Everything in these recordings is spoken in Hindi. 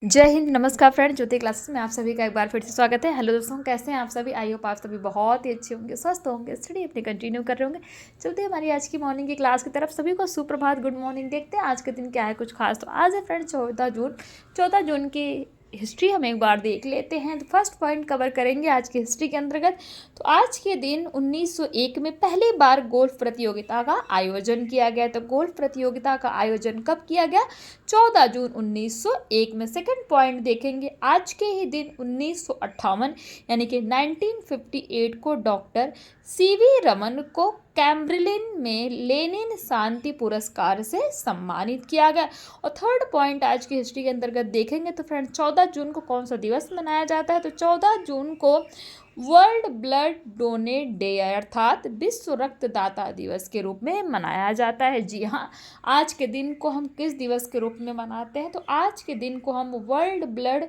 जय हिंद, नमस्कार फ्रेंड। ज्योति क्लासेस में आप सभी का एक बार फिर से स्वागत है। हेलो दोस्तों, कैसे हैं आप सभी? आई होप आप सभी बहुत ही अच्छे होंगे, स्वस्थ होंगे, स्टडी अपनी कंटिन्यू कर रहे होंगे। चलते हैं हमारी आज की मॉर्निंग की क्लास की तरफ। सभी को सुप्रभात, गुड मॉर्निंग। देखते हैं आज के दिन क्या है कुछ खास। तो आज है फ्रेंड 14 जून। 14 जून की हिस्ट्री हम एक बार देख लेते हैं। तो फर्स्ट पॉइंट कवर करेंगे आज की हिस्ट्री के अंतर्गत। तो आज के दिन 1901 में पहली बार गोल्फ प्रतियोगिता का आयोजन किया गया। तो गोल्फ प्रतियोगिता का आयोजन कब किया गया? 14 जून 1901 में। सेकंड पॉइंट देखेंगे, आज के ही दिन 1958 यानी कि 1958 को डॉक्टर सीवी रमन को कैम्ब्रिलिन में लेनिन शांति पुरस्कार से सम्मानित किया गया। और थर्ड पॉइंट आज की हिस्ट्री के अंतर्गत देखेंगे तो फ्रेंड 14 जून को कौन सा दिवस मनाया जाता है? तो 14 जून को वर्ल्ड ब्लड डोनेट डे अर्थात विश्व रक्तदाता दिवस के रूप में मनाया जाता है। जी हाँ, आज के दिन को हम किस दिवस के रूप में मनाते हैं? तो आज के दिन को हम वर्ल्ड ब्लड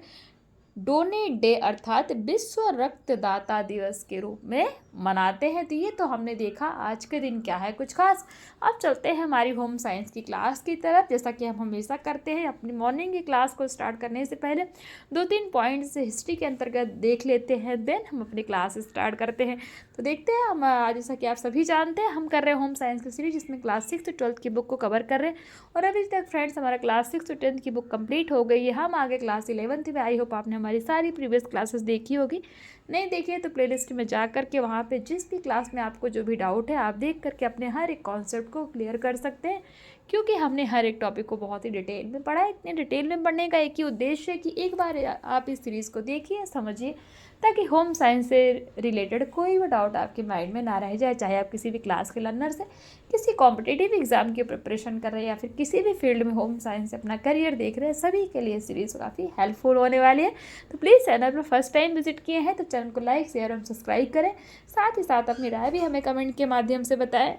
डोनेट डे अर्थात विश्व रक्तदाता दिवस के रूप में मनाते हैं। तो ये तो हमने देखा आज के दिन क्या है कुछ खास। अब चलते हैं हमारी होम साइंस की क्लास की तरफ। जैसा कि हम हमेशा करते हैं, अपनी मॉर्निंग की क्लास को स्टार्ट करने से पहले 2-3 पॉइंट्स हिस्ट्री के अंतर्गत देख लेते हैं, देन हम अपनी क्लास स्टार्ट करते हैं। तो देखते हैं हम, जैसा कि आप सभी जानते हैं, हम कर रहे हैं होम साइंस की सीरीज, जिसमें क्लास 6 से 12 की बुक को कवर कर रहे हैं। और अभी तक फ्रेंड्स हमारा क्लास 6 से 10 की बुक कंप्लीट हो गई है। हम आगे क्लास 11th में। आई होप आपने हमारी सारी प्रीवियस क्लासेस देखी होगी। नहीं देखी है तो प्लेलिस्ट में जा करके वहाँ पे जिस भी क्लास में आपको जो भी डाउट है आप देख करके अपने हर एक कॉन्सेप्ट को क्लियर कर सकते हैं, क्योंकि हमने हर एक टॉपिक को बहुत ही डिटेल में पढ़ा है। इतने डिटेल में पढ़ने का एक ही उद्देश्य है कि एक बार आप इस सीरीज़ को देखिए, समझिए, ताकि होम साइंस से रिलेटेड कोई भी डाउट आपके माइंड में ना रह जाए। चाहे आप किसी भी क्लास के लर्नर से किसी कॉम्पिटिटिव एग्जाम की प्रिपरेशन कर रहे हैं या फिर किसी भी फील्ड में होम साइंस से अपना करियर देख रहे हैं, सभी के लिए सीरीज़ काफ़ी हेल्पफुल होने वाली है। तो प्लीज़ चैनल पर फर्स्ट टाइम विजिट किए हैं तो चैनल को लाइक, शेयर और सब्सक्राइब करें। साथ ही साथ अपनी राय भी हमें कमेंट के माध्यम से बताएं,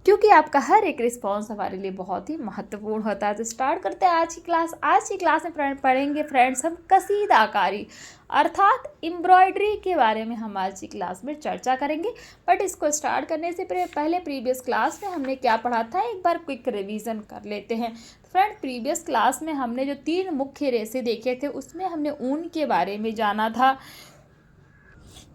क्योंकि आपका हर एक रिस्पॉन्स हमारे लिए बहुत ही महत्वपूर्ण होता है। तो स्टार्ट करते हैं आज की क्लास। आज की क्लास में पढ़ेंगे फ्रेंड्स हम कसीदाकारी अर्थात एम्ब्रॉयडरी के बारे में हम आज की क्लास में चर्चा करेंगे। बट इसको स्टार्ट करने से पहले प्रीवियस क्लास में हमने क्या पढ़ा था एक बार क्विक रिवीजन कर लेते हैं। फ्रेंड, प्रीवियस क्लास में हमने जो 3 मुख्य रेशे देखे थे उसमें हमने ऊन के बारे में जाना था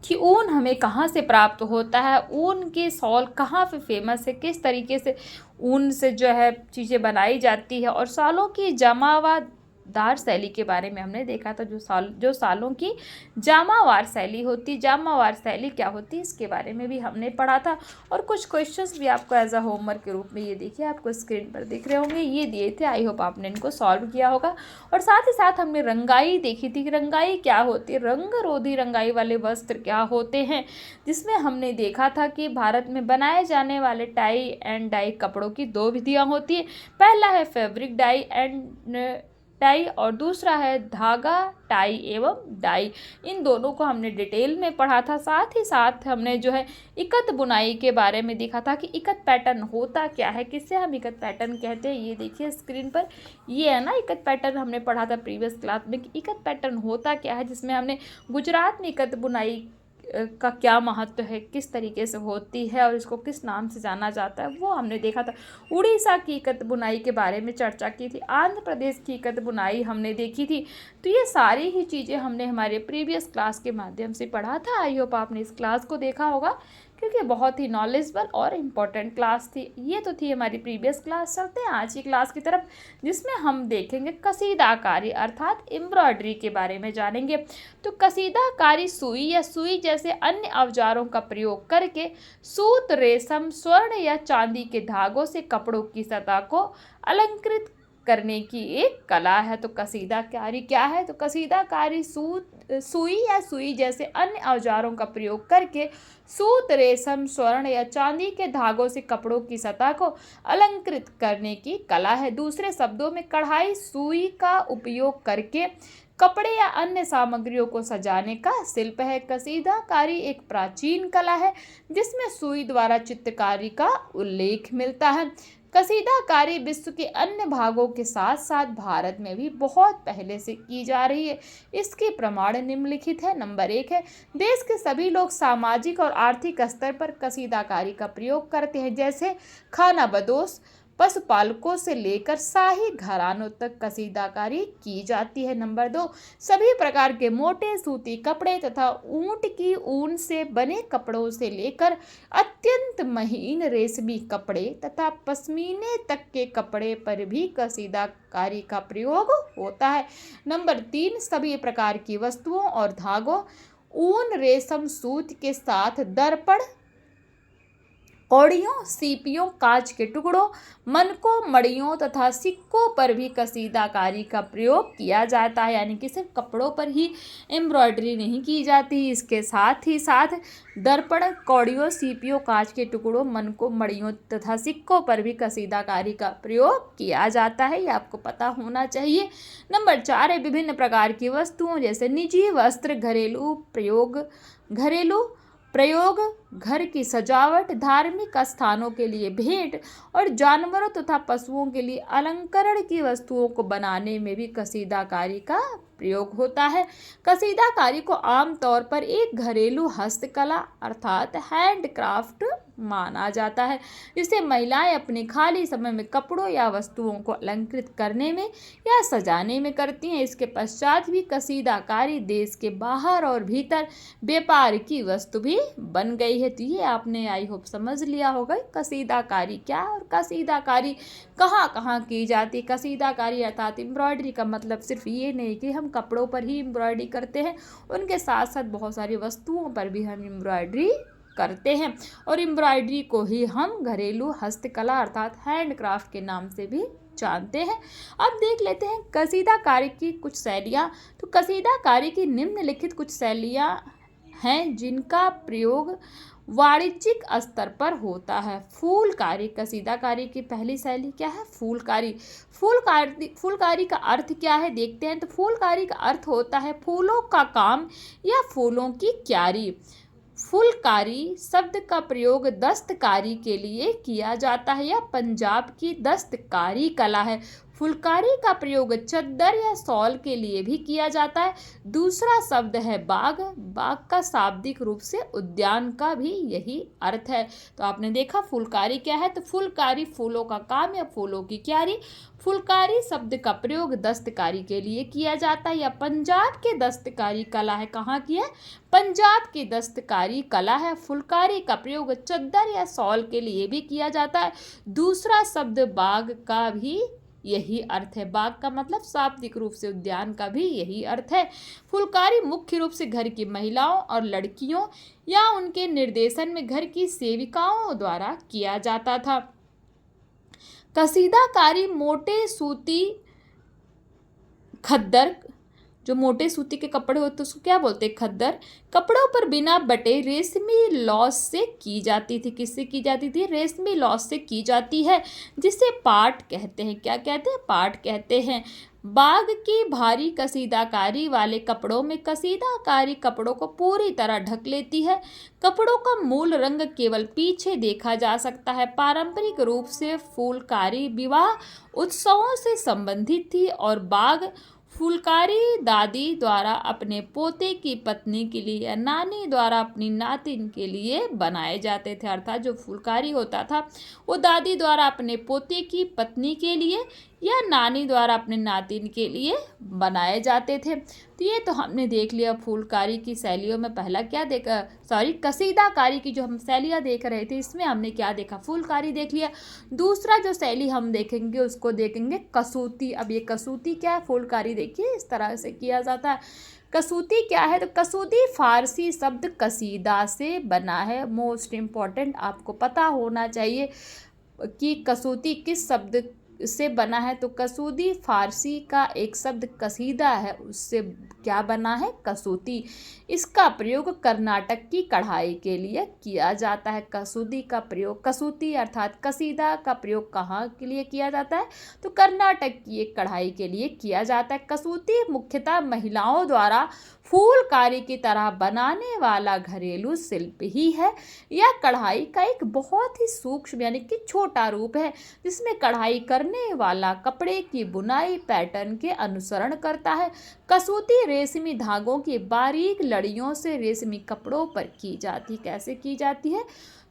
कि ऊन हमें कहाँ से प्राप्त होता है, ऊन के शॉल कहाँ पे फेमस है, किस तरीके से ऊन से जो है चीज़ें बनाई जाती है, और सालों की जमावादार शैली के बारे में हमने देखा था। जो सालों की जामावार शैली होती, जामावार शैली क्या होती है इसके बारे में भी हमने पढ़ा था। और कुछ क्वेश्चंस भी आपको एज अ होमवर्क के रूप में, ये देखिए आपको स्क्रीन पर दिख रहे होंगे, ये दिए थे। आई होप आपने इनको सॉल्व किया होगा। और साथ ही साथ हमने रंगाई देखी थी कि रंगाई क्या होती है, रंग रोधी रंगाई वाले वस्त्र क्या होते हैं, जिसमें हमने देखा था कि भारत में बनाए जाने वाले टाई एंड डाई कपड़ों की 2 विधियां होती है। पहला है फैब्रिक डाई एंड टाई और दूसरा है धागा टाई एवं डाई। इन दोनों को हमने डिटेल में पढ़ा था। साथ ही साथ हमने जो है इकत बुनाई के बारे में देखा था कि इकत पैटर्न होता क्या है, किससे हम इकत पैटर्न कहते हैं। ये देखिए स्क्रीन पर, ये है ना इकत पैटर्न, हमने पढ़ा था प्रीवियस क्लास में कि इकत पैटर्न होता क्या है, जिसमें हमने गुजरात में इकत बुनाई का क्या महत्व है, किस तरीके से होती है और इसको किस नाम से जाना जाता है, वो हमने देखा था। उड़ीसा की इकत बुनाई के बारे में चर्चा की थी। आंध्र प्रदेश की इकत बुनाई हमने देखी थी। तो ये सारी ही चीज़ें हमने हमारे प्रीवियस क्लास के माध्यम से पढ़ा था। आई होप आपने इस क्लास को देखा होगा, क्योंकि बहुत ही नॉलेजेबल और इम्पोर्टेंट क्लास थी। ये तो थी हमारी प्रीवियस क्लास। चलते हैं आज की क्लास की तरफ, जिसमें हम देखेंगे कसीदाकारी अर्थात एम्ब्रॉयडरी के बारे में जानेंगे। तो कसीदाकारी सुई या सुई जैसे अन्य औजारों का प्रयोग करके सूत, रेशम, स्वर्ण या चांदी के धागों से कपड़ों की सतह को अलंकृत करने की एक कला है। तो कसीदाकारी क्या है? तो कसीदाकारी सुई या सुई जैसे अन्य औजारों का प्रयोग करके सूत, रेशम, स्वर्ण या चांदी के धागों से कपड़ों की सतह को अलंकृत करने की कला है। दूसरे शब्दों में कढ़ाई सुई का उपयोग करके कपड़े या अन्य सामग्रियों को सजाने का शिल्प है। कसीदाकारी एक प्राचीन कला है जिसमें सुई द्वारा चित्रकारी का उल्लेख मिलता है। कसीदाकारी विश्व के अन्य भागों के साथ साथ भारत में भी बहुत पहले से की जा रही है। इसके प्रमाण निम्नलिखित है। नंबर 1 है, देश के सभी लोग सामाजिक और आर्थिक स्तर पर कसीदाकारी का प्रयोग करते हैं, जैसे खानाबदोश, पशुपालकों से लेकर शाही घरानों तक कसीदाकारी की जाती है। नंबर 2, सभी प्रकार के मोटे सूती कपड़े तथा ऊंट की ऊन से बने कपड़ों से लेकर अत्यंत महीन रेशमी कपड़े तथा पश्मीने तक के कपड़े पर भी कसीदाकारी का प्रयोग होता है। नंबर 3, सभी प्रकार की वस्तुओं और धागों, ऊन, रेशम, सूत के साथ दर्पण, कौड़ियों, सीपियों, कांच के टुकड़ों, मनकों, मड़ियों तथा सिक्कों पर भी कसीदाकारी का प्रयोग किया जाता है। यानी कि सिर्फ कपड़ों पर ही एम्ब्रॉयडरी नहीं की जाती, इसके साथ ही साथ दर्पण, कौड़ियों, सीपियों, कांच के टुकड़ों, मनकों, मड़ियों तथा सिक्कों पर भी कसीदाकारी का प्रयोग किया जाता है। ये आपको पता होना चाहिए। नंबर 4 है विभिन्न प्रकार की वस्तुओं जैसे निजी वस्त्र, घरेलू प्रयोग, घर की सजावट, धार्मिक स्थानों के लिए भेंट और जानवरों तथा पशुओं के लिए अलंकरण की वस्तुओं को बनाने में भी कसीदाकारी का प्रयोग होता है। कसीदाकारी को आमतौर पर एक घरेलू हस्तकला अर्थात हैंडक्राफ्ट माना जाता है, जिसे महिलाएं अपने खाली समय में कपड़ों या वस्तुओं को अलंकृत करने में या सजाने में करती हैं। इसके पश्चात भी कसीदाकारी देश के बाहर और भीतर व्यापार की वस्तु भी बन गई है। तो ये आपने आई होप समझ लिया होगा कसीदाकारी क्या और कसीदाकारी कहाँ कहाँ की जाती है। कसीदाकारी अर्थात एम्ब्रॉयडरी का मतलब सिर्फ ये नहीं कि हम कपड़ों पर ही एम्ब्रॉयडरी करते हैं, उनके साथ साथ बहुत सारी वस्तुओं पर भी हम एम्ब्रॉयडरी करते हैं और एम्ब्रॉयडरी को ही हम घरेलू हस्तकला अर्थात हैंडक्राफ्ट के नाम से भी जानते हैं। अब देख लेते हैं कसीदाकारी की कुछ शैलियाँ। तो कसीदाकारी की निम्नलिखित कुछ शैलियाँ हैं जिनका प्रयोग वाणिज्यिक स्तर पर होता है। फूलकारी, कसीदाकारी की पहली शैली क्या है? फूलकारी। फूलकारी का अर्थ क्या है देखते हैं। तो फूलकारी का अर्थ होता है फूलों का काम या फूलों की क्यारी। फुलकारी शब्द का प्रयोग दस्तकारी के लिए किया जाता है। यह पंजाब की दस्तकारी कला है। फुलकारी का प्रयोग चद्दर या शॉल के लिए भी किया जाता है। दूसरा शब्द है बाग। बाग का शाब्दिक रूप से उद्यान का भी यही अर्थ है। तो आपने देखा फुलकारी क्या है, तो फुलकारी फूलों का काम या फूलों की क्यारी। फुलकारी शब्द का प्रयोग दस्तकारी के लिए किया जाता है या पंजाब के दस्तकारी कला है। कहाँ की है? पंजाब की दस्तकारी कला है। फुलकारी का प्रयोग चद्दर या शॉल के लिए भी किया जाता है। दूसरा शब्द बाग का भी यही अर्थ है। बाग का मतलब शाब्दिक रूप से उद्यान का भी यही अर्थ है। फुलकारी मुख्य रूप से घर की महिलाओं और लड़कियों या उनके निर्देशन में घर की सेविकाओं द्वारा किया जाता था। कसीदाकारी मोटे सूती खद्दर, जो मोटे सूती के कपड़े होते हैं उसको क्या बोलते हैं? खद्दर। कपड़ों पर बिना बटे रेशमी लॉस से की जाती थी। किससे की जाती थी? रेशमी लॉस से की जाती है, जिसे पाट कहते हैं। क्या कहते हैं? पाट कहते हैं। बाग की भारी कसीदाकारी वाले कपड़ों में कसीदाकारी कपड़ों को पूरी तरह ढक लेती है। कपड़ों का मूल रंग केवल पीछे देखा जा सकता है। पारंपरिक रूप से फुलकारी विवाह उत्सवों से संबंधित थी और बाग फुलकारी दादी द्वारा अपने पोते की पत्नी के लिए या नानी द्वारा अपनी नातिन के लिए बनाए जाते थे। अर्थात जो फुलकारी होता था वो दादी द्वारा अपने पोते की पत्नी के लिए या नानी द्वारा अपने नातिन के लिए बनाए जाते थे। तो ये तो हमने देख लिया फुलकारी की शैलियों में पहला क्या देखा, कसीदाकारी की जो हम शैलियाँ देख रहे थे इसमें हमने क्या देखा? फुलकारी देख लिया। दूसरा जो शैली हम देखेंगे उसको देखेंगे कसूती। अब ये कसूती क्या है? फुलकारी देखिए इस तरह से किया जाता है। कसूती क्या है? तो कसूती फारसी शब्द कसीदा से बना है। मोस्ट इम्पॉर्टेंट आपको पता होना चाहिए कि कसूती किस शब्द से बना है। तो कसूदी फारसी का एक शब्द कसीदा है, उससे क्या बना है? कसूती। इसका प्रयोग कर्नाटक की कढ़ाई के लिए किया जाता है। कसूदी का प्रयोग, कसूती अर्थात कसीदा का प्रयोग कहाँ के लिए किया जाता है? तो कर्नाटक की एक कढ़ाई के लिए किया जाता है। कसूती मुख्यतः महिलाओं द्वारा फूलकारी की तरह बनाने वाला घरेलू शिल्प ही है। यह कढ़ाई का एक बहुत ही सूक्ष्म यानी कि छोटा रूप है, जिसमें कढ़ाई करने वाला कपड़े की बुनाई पैटर्न के अनुसरण करता है। कसूती रेशमी धागों की बारीक लड़ियों से रेशमी कपड़ों पर की जाती। कैसे की जाती है?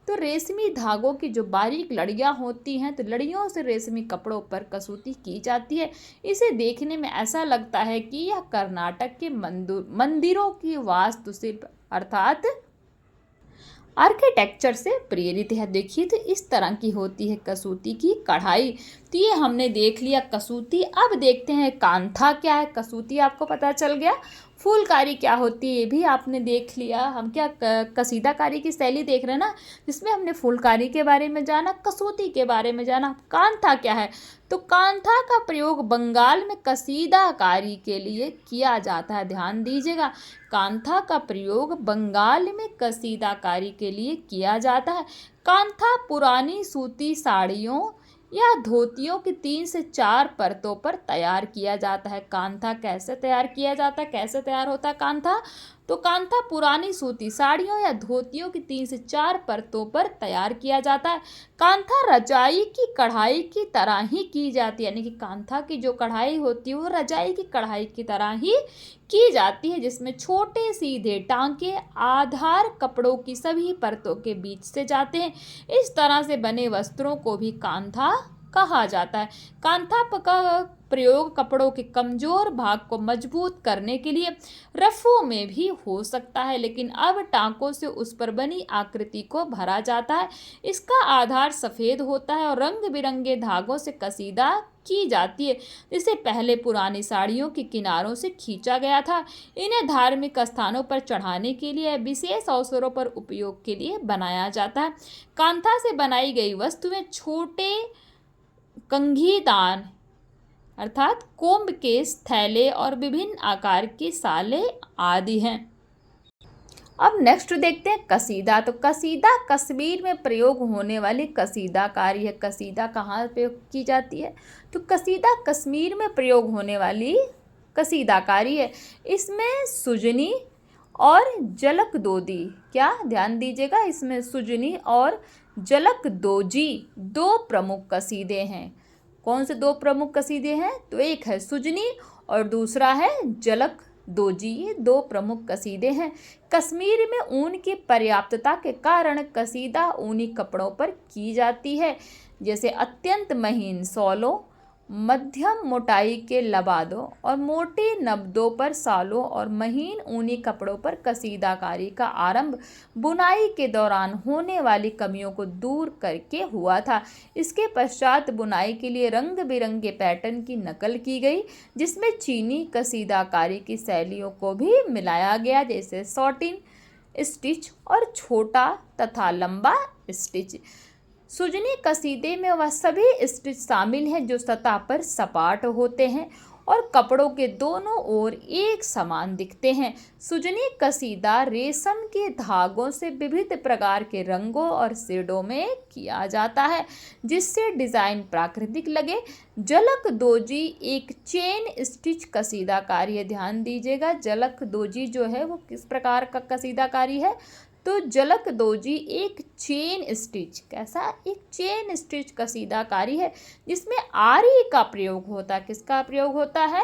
तो रेशमी धागों की जो बारीक लड़ियाँ होती हैं, तो लड़ियों से रेशमी कपड़ों पर कसूती की जाती है। इसे देखने में ऐसा लगता है कि यह कर्नाटक के मंदिरों की वास्तुशिल्प अर्थात आर्किटेक्चर से प्रेरित है। देखिए तो इस तरह की होती है कसूती की कढ़ाई। तो ये हमने देख लिया कसूती। अब देखते हैं कांथा क्या है। कसूती आपको पता चल गया। फूलकारी क्या होती है ये भी आपने देख लिया। हम क्या कसीदाकारी की शैली देख रहे हैं ना, जिसमें हमने फूलकारी के बारे में जाना, कसूती के बारे में जाना। कांथा क्या है, तो कांथा का प्रयोग बंगाल में कसीदाकारी के लिए किया जाता है। ध्यान दीजिएगा, कांथा का प्रयोग बंगाल में कसीदाकारी के लिए किया जाता है। कांथा पुरानी सूती साड़ियों या धोतियों की 3 से 4 परतों पर तैयार किया जाता है। कांथा कैसे तैयार किया जाता है, कैसे तैयार होता है कांथा, तो कांथा पुरानी सूती साड़ियों या धोतियों की 3 से 4 परतों पर तैयार किया जाता है। कांथा रजाई की कढ़ाई की तरह ही की जाती है, यानी कि कांथा की जो कढ़ाई होती है वो रजाई की कढ़ाई की तरह ही की जाती है, जिसमें छोटे सीधे टांके आधार कपड़ों की सभी परतों के बीच से जाते हैं। इस तरह से बने वस्त्रों को भी कांथा कहा जाता है। कांथा का प्रयोग कपड़ों के कमजोर भाग को मजबूत करने के लिए रफों में भी हो सकता है, लेकिन अब टांकों से उस पर बनी आकृति को भरा जाता है। इसका आधार सफ़ेद होता है और रंग बिरंगे धागों से कसीदा की जाती है, जिसे पहले पुरानी साड़ियों के किनारों से खींचा गया था। इन्हें धार्मिक स्थानों पर चढ़ाने के लिए विशेष अवसरों पर उपयोग के लिए बनाया जाता है। कांथा से बनाई गई वस्तुएं छोटे कंघीदान अर्थात कोम्ब केस, थैले और विभिन्न आकार की सालें आदि हैं। अब नेक्स्ट देखते हैं कसीदा। तो कसीदा कश्मीर में प्रयोग होने वाली कसीदाकारी है। कसीदा कहाँ प्रयोग की जाती है, तो कसीदा कश्मीर में प्रयोग होने वाली कसीदाकारी है। इसमें सुजनी और जलकदोजी, क्या ध्यान दीजिएगा, इसमें सुजनी और जलकदोजी 2 प्रमुख कसीदे हैं। कौन से 2 प्रमुख कसीदे हैं, तो एक है सुजनी और दूसरा है जलकदोजी। ये 2 प्रमुख कसीदे हैं। कश्मीर में ऊन की पर्याप्तता के कारण कसीदा ऊनी कपड़ों पर की जाती है, जैसे अत्यंत महीन सॉलों, मध्यम मोटाई के लबादों और मोटे नब्दों पर सालों और महीन ऊनी कपड़ों पर कसीदाकारी का आरंभ बुनाई के दौरान होने वाली कमियों को दूर करके हुआ था। इसके पश्चात बुनाई के लिए रंग बिरंगे पैटर्न की नकल की गई, जिसमें चीनी कसीदाकारी की शैलियों को भी मिलाया गया, जैसे सॉटिन स्टिच और छोटा तथा लंबा स्टिच। सुजनी कसीदे में वह सभी स्टिच शामिल हैं जो सतह पर सपाट होते हैं और कपड़ों के दोनों ओर एक समान दिखते हैं। सुजनी कसीदा रेशम के धागों से विविध प्रकार के रंगों और शेडों में किया जाता है, जिससे डिज़ाइन प्राकृतिक लगे। जलकदोजी एक चेन स्टिच कसीदाकारी है। ध्यान दीजिएगा, जलकदोजी जो है वो किस प्रकार का कसीदाकारी है, तो जलकदोजी एक चेन स्टिच, कैसा, एक चेन स्टिच कसीदाकारी है, जिसमें आरी का प्रयोग होता है। किसका प्रयोग होता है,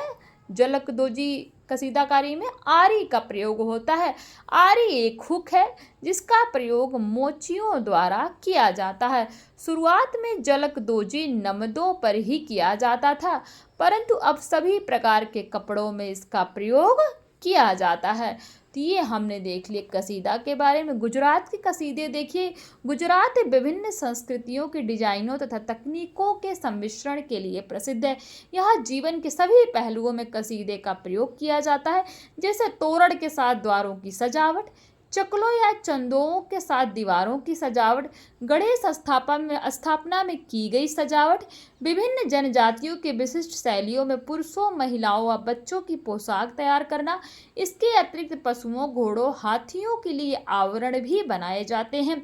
जलकदोजी कसीदाकारी में आरी का प्रयोग होता है। आरी एक हुक है जिसका प्रयोग मोचियों द्वारा किया जाता है। शुरुआत में जलकदोजी नमदों पर ही किया जाता था, परंतु अब सभी प्रकार के कपड़ों में इसका प्रयोग किया जाता है। तो ये हमने देख लिया कसीदा के बारे में। गुजरात के कसीदे देखिए। गुजरात विभिन्न संस्कृतियों के डिजाइनों तथा तकनीकों के सम्मिश्रण के लिए प्रसिद्ध है। यहाँ जीवन के सभी पहलुओं में कसीदे का प्रयोग किया जाता है, जैसे तोरण के साथ द्वारों की सजावट, चकलों या चंदों के साथ दीवारों की सजावट, गणेश स्थापना में की गई सजावट, विभिन्न जनजातियों के विशिष्ट शैलियों में पुरुषों, महिलाओं व बच्चों की पोशाक तैयार करना। इसके अतिरिक्त पशुओं, घोड़ों, हाथियों के लिए आवरण भी बनाए जाते हैं।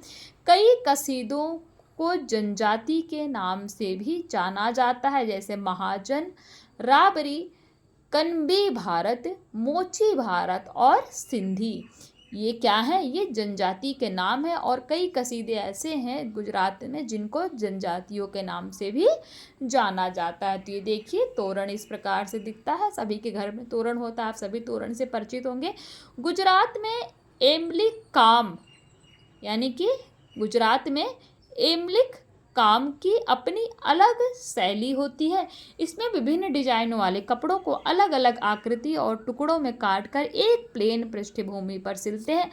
कई कसीदों को जनजाति के नाम से भी जाना जाता है, जैसे महाजन, राबरी, कनबी भारत, मोची भारत और सिंधी। ये क्या है, ये जनजाति के नाम है। और कई कसीदे ऐसे हैं गुजरात में जिनको जनजातियों के नाम से भी जाना जाता है। तो ये देखिए तोरण इस प्रकार से दिखता है। सभी के घर में तोरण होता है, आप सभी तोरण से परिचित होंगे। गुजरात में एम्बली काम यानी कि गुजरात में एम्लिक काम की अपनी अलग शैली होती है। इसमें विभिन्न डिजाइनों वाले कपड़ों को अलग अलग आकृति और टुकड़ों में काटकर एक प्लेन पृष्ठभूमि पर सिलते हैं।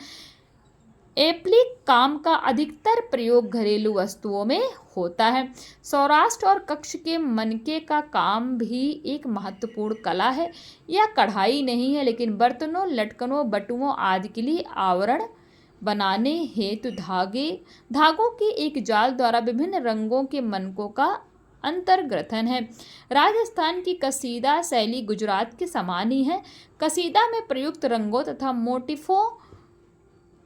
एप्लिक काम का अधिकतर प्रयोग घरेलू वस्तुओं में होता है। सौराष्ट्र और कच्छ के मनके का काम भी एक महत्वपूर्ण कला है। यह कढ़ाई नहीं है, लेकिन बर्तनों, लटकनों, बटुओं आदि के लिए आवरण बनाने हेतु धागों के एक जाल द्वारा विभिन्न रंगों के मनकों का अंतर्ग्रथन है। राजस्थान की कसीदा शैली गुजरात के समान ही है। कसीदा में प्रयुक्त रंगों तथा मोटिफों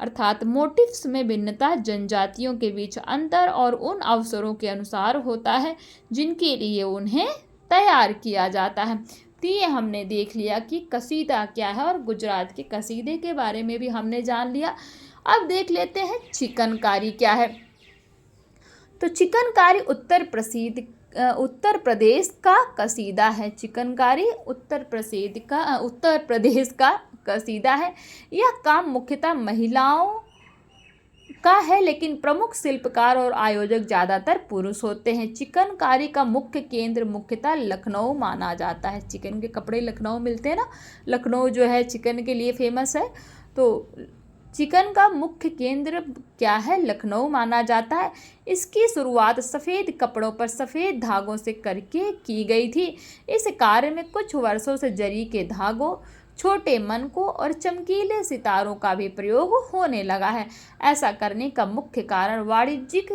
अर्थात मोटिफ्स में भिन्नता जनजातियों के बीच अंतर और उन अवसरों के अनुसार होता है जिनके लिए उन्हें तैयार किया जाता है। तो ये हमने देख लिया कि कसीदा क्या है और गुजरात के कसीदे के बारे में भी हमने जान लिया। अब देख लेते हैं चिकनकारी क्या है। तो चिकनकारी उत्तर प्रदेश का कसीदा है। चिकनकारी उत्तर प्रदेश का कसीदा है। यह काम मुख्यतः महिलाओं का है, लेकिन प्रमुख शिल्पकार और आयोजक ज़्यादातर पुरुष होते हैं। चिकनकारी का मुख्य केंद्र मुख्यतः लखनऊ माना जाता है। चिकन के कपड़े लखनऊ मिलते हैं ना, लखनऊ जो है चिकन के लिए फेमस है। तो चिकन का मुख्य केंद्र क्या है? लखनऊ माना जाता है। इसकी शुरुआत सफ़ेद कपड़ों पर सफ़ेद धागों से करके की गई थी। इस कार्य में कुछ वर्षों से जरी के धागों, छोटे मनकों और चमकीले सितारों का भी प्रयोग होने लगा है। ऐसा करने का मुख्य कारण वाणिज्यिक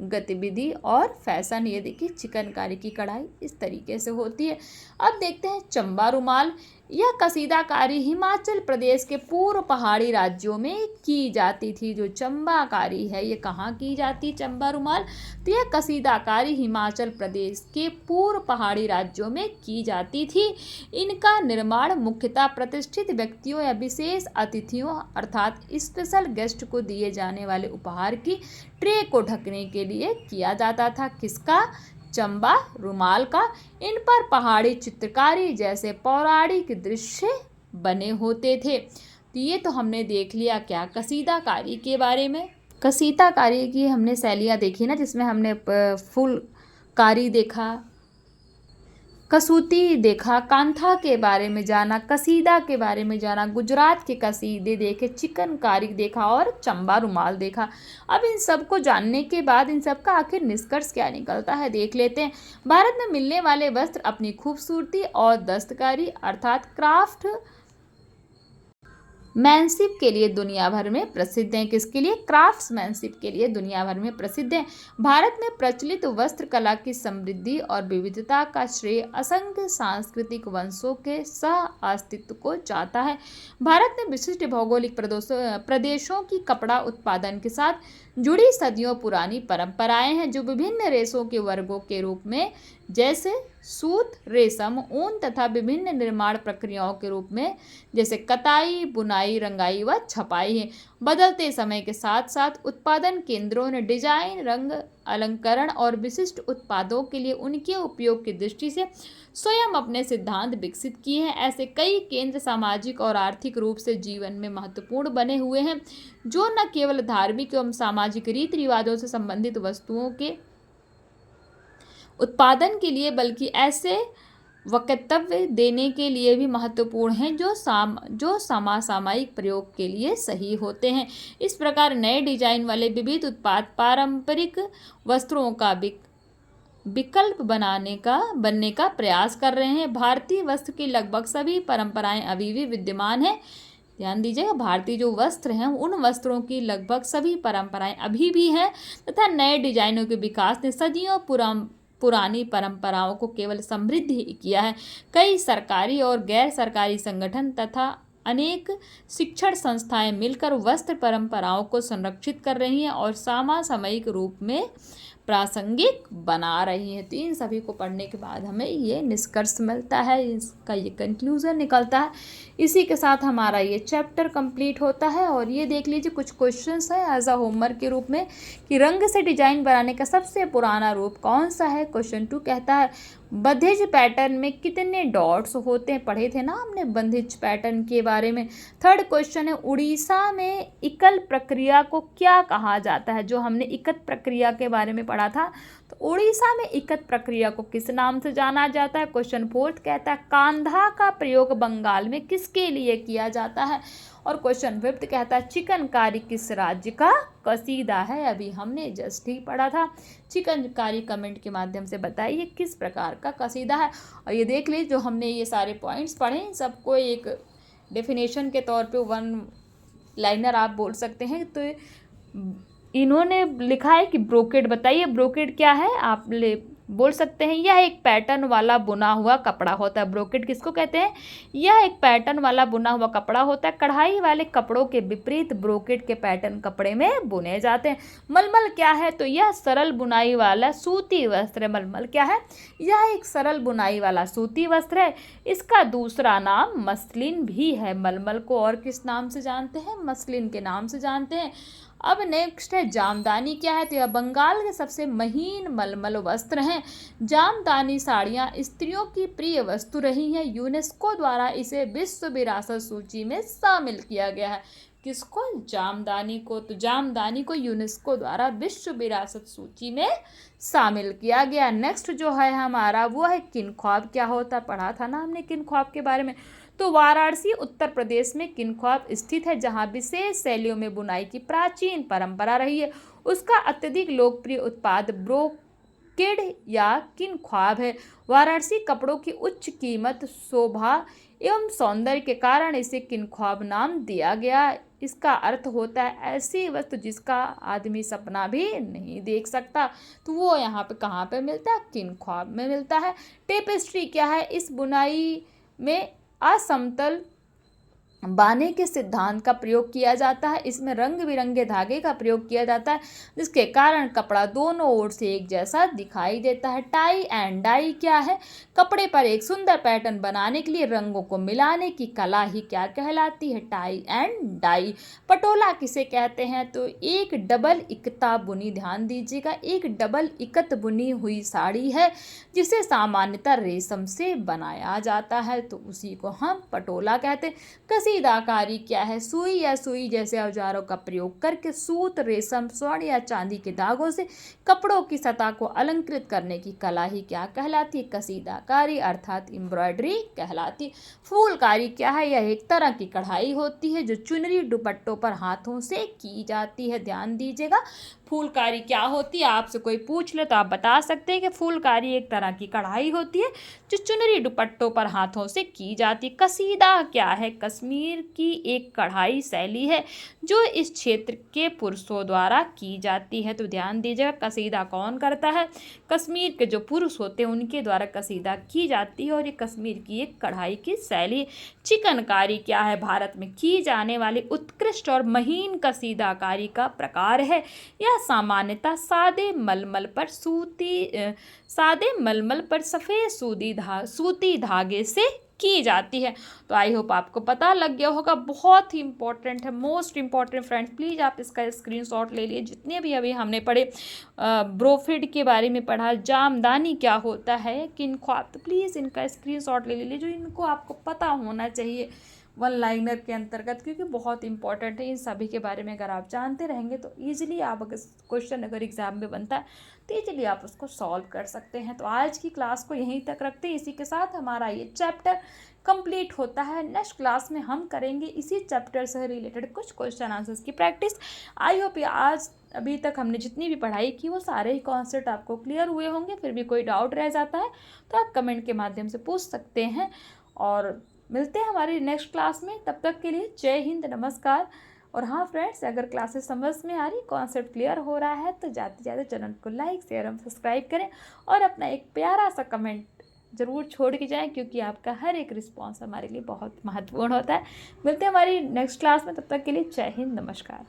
गतिविधि और फैशन। ये देखिए चिकनकारी की कढ़ाई इस तरीके से होती है। अब देखते हैं चंबा रुमाल। यह कसीदाकारी हिमाचल प्रदेश के पूर्व पहाड़ी राज्यों में की जाती थी। जो चंबाकारी है ये कहाँ की जाती? चंबा रुमाल। तो यह कसीदाकारी हिमाचल प्रदेश के पूर्व पहाड़ी राज्यों में की जाती थी। इनका निर्माण मुख्यतः प्रतिष्ठित व्यक्तियों या विशेष अतिथियों अर्थात स्पेशल गेस्ट को दिए जाने वाले उपहार की ट्रे को ढकने के लिए किया जाता था। किसका? चंबा रुमाल का। इन पर पहाड़ी चित्रकारी जैसे पौराणिक दृश्य बने होते थे। तो ये तो हमने देख लिया क्या? कसीदाकारी के बारे में। कसीदाकारी की हमने शैलियाँ देखी ना, जिसमें हमने फुलकारी देखा, कसूती देखा, कांथा के बारे में जाना, कसीदा के बारे में जाना, गुजरात के कसीदे देखे, चिकनकारी देखा और चंबा रुमाल देखा। अब इन सब को जानने के बाद इन सब का आखिर निष्कर्ष क्या निकलता है देख लेते हैं। भारत में मिलने वाले वस्त्र अपनी खूबसूरती और दस्तकारी अर्थात क्राफ्ट मैनशिप के लिए दुनिया भर में प्रसिद्ध हैं। किसके लिए? क्राफ्ट्समैनशिप के लिए दुनिया भर में प्रसिद्ध हैं। भारत में प्रचलित वस्त्र कला की समृद्धि और विविधता का श्रेय असंख्य सांस्कृतिक वंशों के सह अस्तित्व को जाता है। भारत में विशिष्ट भौगोलिक प्रदेशों की कपड़ा उत्पादन के साथ जुड़ी सदियों पुरानी परंपराएं हैं, जो विभिन्न रेशों के वर्गों के रूप में जैसे सूत, रेशम, ऊन तथा विभिन्न निर्माण प्रक्रियाओं के रूप में जैसे कताई, बुनाई, रंगाई व छपाई है। बदलते समय के साथ साथ उत्पादन केंद्रों ने डिजाइन, रंग, अलंकरण और विशिष्ट उत्पादों के लिए उनके उपयोग की दृष्टि से स्वयं अपने सिद्धांत विकसित किए हैं। ऐसे कई केंद्र सामाजिक और आर्थिक रूप से जीवन में महत्वपूर्ण बने हुए हैं, जो न केवल धार्मिक एवं सामाजिक रीति रिवाजों से संबंधित वस्तुओं के उत्पादन के लिए बल्कि ऐसे वक्तव्य देने के लिए भी महत्वपूर्ण हैं जो समसामयिक प्रयोग के लिए सही होते हैं। इस प्रकार नए डिजाइन वाले विविध उत्पाद पारंपरिक वस्त्रों का विकल्प बनने का प्रयास कर रहे हैं। भारतीय वस्त्र की लगभग सभी परंपराएं अभी भी विद्यमान हैं। ध्यान दीजिएगा, भारतीय जो वस्त्र हैं उन वस्त्रों की लगभग सभी परंपराएं अभी भी हैं तथा नए डिजाइनों के विकास ने सदियों पुरानी परंपराओं को केवल समृद्ध ही किया है। कई सरकारी और गैर सरकारी संगठन तथा अनेक शिक्षण संस्थाएं मिलकर वस्त्र परंपराओं को संरक्षित कर रही हैं और समसामयिक रूप में प्रासंगिक बना रही हैं। तो इन सभी को पढ़ने के बाद हमें ये निष्कर्ष मिलता है, इसका ये कंक्लूजन निकलता है। इसी के साथ हमारा ये चैप्टर कंप्लीट होता है। और ये देख लीजिए कुछ क्वेश्चंस हैं एज अ होमवर्क के रूप में कि रंग से डिजाइन बनाने का सबसे पुराना रूप कौन सा है? क्वेश्चन 2 कहता है बंधिज पैटर्न में कितने डॉट्स होते हैं, पढ़े थे ना हमने बंधिज पैटर्न के बारे में। थर्ड क्वेश्चन है, उड़ीसा में इकल प्रक्रिया को क्या कहा जाता है। जो हमने इकत प्रक्रिया के बारे में पढ़ा था, तो उड़ीसा में इकत प्रक्रिया को किस नाम से जाना जाता है। क्वेश्चन फोर्थ कहता है, कांधा का प्रयोग बंगाल में किसके लिए किया जाता है। और क्वेश्चन फिफ्थ कहता है, चिकनकारी किस राज्य का कसीदा है। अभी हमने जस्ट ही पढ़ा था। चिकनकारी कमेंट के माध्यम से बताइए किस प्रकार का कसीदा है। और ये देख लीजिए, जो हमने ये सारे पॉइंट्स पढ़े सबको एक डेफिनेशन के तौर पे वन लाइनर आप बोल सकते हैं। तो इन्होंने लिखा है कि ब्रोकेड, बताइए ब्रोकेड क्या है। आप बोल सकते हैं यह एक पैटर्न वाला बुना हुआ कपड़ा होता है। ब्रोकेड किसको कहते हैं, यह एक पैटर्न वाला बुना हुआ कपड़ा होता है। कढ़ाई वाले कपड़ों के विपरीत ब्रोकेड के पैटर्न कपड़े में बुने जाते हैं। मलमल क्या है, तो यह सरल बुनाई वाला सूती वस्त्र है। मलमल क्या है, यह एक सरल बुनाई वाला सूती वस्त्र है। इसका दूसरा नाम मसलिन भी है। मलमल को और किस नाम से जानते हैं, मसलिन के नाम से जानते हैं। अब नेक्स्ट है, जामदानी क्या है, तो यह बंगाल के सबसे महीन मलमल वस्त्र हैं। जामदानी साड़ियाँ स्त्रियों की प्रिय वस्तु रही हैं। यूनेस्को द्वारा इसे विश्व विरासत सूची में शामिल किया गया है। किसको, जामदानी को। तो जामदानी को यूनेस्को द्वारा विश्व विरासत सूची में शामिल किया गया। नेक्स्ट जो है हमारा वो है किन ख्वाब क्या होता है, पढ़ा था ना हमने किन ख्वाब के बारे में। तो वाराणसी उत्तर प्रदेश में किन ख्वाब स्थित है, जहाँ विशेष शैलियों में बुनाई की प्राचीन परंपरा रही है। उसका अत्यधिक लोकप्रिय उत्पाद ब्रोकेड या किन ख्वाब है। वाराणसी कपड़ों की उच्च कीमत, शोभा एवं सौंदर्य के कारण इसे किन ख्वाब नाम दिया गया। इसका अर्थ होता है ऐसी वस्तु जिसका आदमी सपना भी नहीं देख सकता। तो वो यहाँ पे कहाँ पे मिलता है, किन ख्वाब में मिलता है। टेपेस्ट्री क्या है, इस बुनाई में असमतल बाने के सिद्धांत का प्रयोग किया जाता है। इसमें रंग बिरंगे धागे का प्रयोग किया जाता है, जिसके कारण कपड़ा दोनों ओर से एक जैसा दिखाई देता है। टाई एंड डाई क्या है, कपड़े पर एक सुंदर पैटर्न बनाने के लिए रंगों को मिलाने की कला ही क्या कहलाती है, टाई एंड डाई। पटोला किसे कहते हैं, तो एक डबल इकता बुनी, ध्यान दीजिएगा, एक डबल इकत बुनी हुई साड़ी है जिसे सामान्यतः रेशम से बनाया जाता है, तो उसी को हम पटोला कहते हैं। कसीदाकारी क्या है, सुई या सुई जैसे औजारों का प्रयोग करके सूत, रेशम, स्वर्ण या चांदी के धागों से कपड़ों की सतह को अलंकृत करने की कला ही क्या कहलाती है, कसीदाकारी अर्थात एम्ब्रॉयडरी कहलाती। फूलकारी क्या है, यह एक तरह की कढ़ाई होती है जो चुनरी दुपट्टों पर हाथों से की जाती है। ध्यान दीजिएगा, फूलकारी क्या होती है, आपसे कोई पूछ ले तो आप बता सकते हैं कि फूलकारी एक तरह की कढ़ाई होती है जो चुनरी दुपट्टों पर हाथों से की जाती है। कसीदा क्या है, कश्मीर की एक कढ़ाई शैली है जो इस क्षेत्र के पुरुषों द्वारा की जाती है। तो ध्यान दीजिएगा, कसीदा कौन करता है, कश्मीर के जो पुरुष होते हैं उनके द्वारा कसीदा की जाती है और ये कश्मीर की एक कढ़ाई की शैली। चिकनकारी क्या है, भारत में की जाने वाली उत्कृष्ट और महीन कसीदाकारी का प्रकार है। यह सामान्यतः सादे मलमल पर सफ़ेद सूती धागे से की जाती है। तो आई होप आपको पता लग गया होगा, बहुत ही इंपॉर्टेंट है, मोस्ट इंपॉर्टेंट फ्रेंड्स। प्लीज़ आप इसका स्क्रीनशॉट ले लिए, जितने भी अभी हमने पढ़े, ब्रोफिड के बारे में पढ़ा, जामदानी क्या होता है, किन ख्वाब, तो प्लीज़ इनका स्क्रीनशॉट ले लीजिए, जो इनको आपको पता होना चाहिए वन लाइनर के अंतर्गत, क्योंकि बहुत इंपॉर्टेंट है। इन सभी के बारे में अगर आप जानते रहेंगे तो ईजिली आप अगर क्वेश्चन अगर एग्जाम में बनता है तो ईजिली आप उसको सॉल्व कर सकते हैं। तो आज की क्लास को यहीं तक रखते हैं, इसी के साथ हमारा ये चैप्टर कंप्लीट होता है। नेक्स्ट क्लास में हम करेंगे इसी चैप्टर से रिलेटेड कुछ क्वेश्चन आंसर्स की प्रैक्टिस। आई होप आज अभी तक हमने जितनी भी पढ़ाई की वो सारे ही कॉन्सेप्ट आपको क्लियर हुए होंगे। फिर भी कोई डाउट रह जाता है तो आप कमेंट के माध्यम से पूछ सकते हैं, और मिलते हैं हमारी नेक्स्ट क्लास में। तब तक के लिए जय हिंद, नमस्कार। और हाँ फ्रेंड्स, अगर क्लासेस समझ में आ रही, कॉन्सेप्ट क्लियर हो रहा है तो जाते जाते चैनल को लाइक, शेयर और सब्सक्राइब करें और अपना एक प्यारा सा कमेंट ज़रूर छोड़ के जाएं, क्योंकि आपका हर एक रिस्पॉन्स हमारे लिए बहुत महत्वपूर्ण होता है। मिलते हैं हमारी नेक्स्ट क्लास में, तब तक के लिए जय हिंद, नमस्कार।